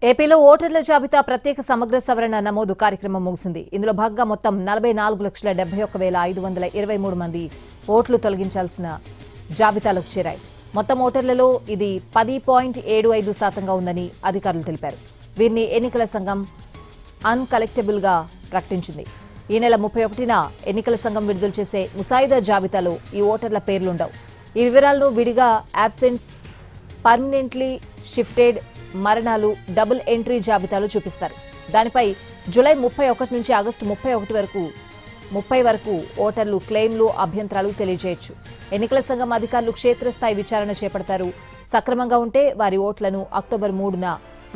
ఏపీలో ఓటర్ల జాబితా ప్రత్యేక సమగ్ర సవరణ నమోదు కార్యక్రమం ముగిసింది. ఇందులో భాగంగా మొత్తం 44,71,523 మంది ఓట్లు తొలగించాల్సిన జాబితాలోకి చేరాయి. మొత్తం ఓటర్లలో ఇది 10.75% ఉందని అధికారులు తెలిపారు. వీరిని ఎన్నికల సంఘం అన్కలెక్టబుల్ గా ప్రకటించింది. ఈ నెల 31న ఎన్నికల సంఘం విడుదల చేసే ముసాయిదా జాబితాలో ఈ ఓటర్ల పేర్లుండవు. ఈ వివరాలను విడిగా అబ్సెన్స్, పర్మనెంట్లీ షిఫ్టెడ్, మరణాలు, డబుల్ ఎంట్రీ జాబితాలు చూపిస్తారు. దానిపై జూలై 31 నుంచి ఆగస్టు 30 వరకు ఓటర్లు క్లెయిమ్లు, అభ్యంతరాలు తెలియజేయొచ్చు. ఎన్నికల సంఘం అధికారులు క్షేత్రస్థాయి విచారణ చేపడతారు. సక్రమంగా ఉంటే వారి ఓట్లను అక్టోబర్ 3న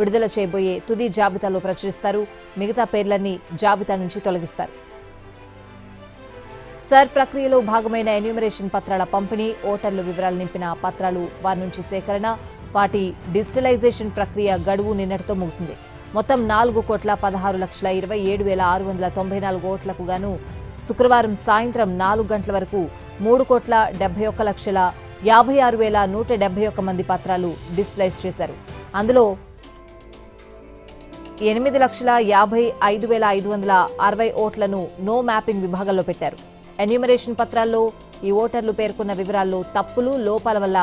విడుదల చేయబోయే తుది జాబితాలో ప్రచురిస్తారు. మిగతా పేర్లన్నీ జాబితా నుంచి తొలగిస్తారు. సర్ ప్రక్రియలో భాగమైన ఎన్యూమరేషన్ పత్రాల పంపిణీ, ఓటర్లు వివరాలు నింపిన పత్రాలు వారి నుంచి సేకరణ, వాటి డిజిటలైజేషన్ ప్రక్రియ గడువు నిన్నటితో ముగిసింది. మొత్తం 4,16,27,694 ఓట్లకు గాను శుక్రవారం సాయంత్రం 4 గంటల వరకు 3,71,56,171 మంది పత్రాలు డిజిటలైజ్ చేశారు. అందులో 8,55,560 ఓట్లను నో మ్యాపింగ్ విభాగంలో పెట్టారు. ఎన్యూమరేషన్ పత్రాల్లో ఈ ఓటర్లు పేర్కొన్న వివరాల్లో తప్పులు, లోపాల వల్ల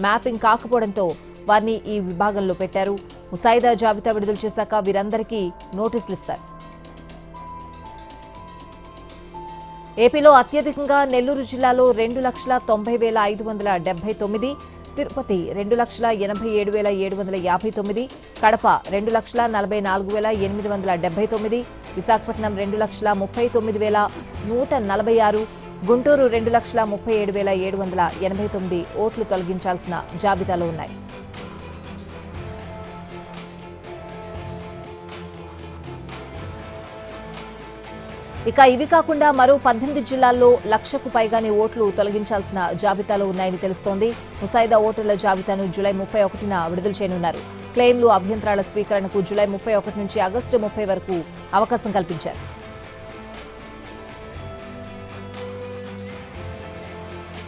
మ్యాపింగ్ కాకపోవడంతో వారిని ఈ విభాగంలో పెట్టారు. ముసాయిదా జాబితా విడుదల చేశాక వీరందరికీ నోటీసులు ఇస్తారు. ఏపీలో అత్యధికంగా నెల్లూరు జిల్లాలో 2,90,579, తిరుపతి 2,87,759, కడప 2,44,879, విశాఖపట్నం 2,39,146, గుంటూరు 2,37,789 ఓట్లు తొలగించాల్సిన జాబితాలో ఉన్నాయి. ఇక ఇవి కాకుండా మరో 18 జిల్లాల్లో 1,00,000కు పైగానే ఓట్లు తొలగించాల్సిన జాబితాలో ఉన్నాయని తెలుస్తోంది. ముసాయిదా ఓటర్ల జాబితాను జూలై 31న విడుదల చేయనున్నారు. క్లెయిమ్లు, అభ్యంతరాల స్వీకరణకు జూలై 31 నుంచి ఆగస్టు 30 వరకు అవకాశం కల్పించారు.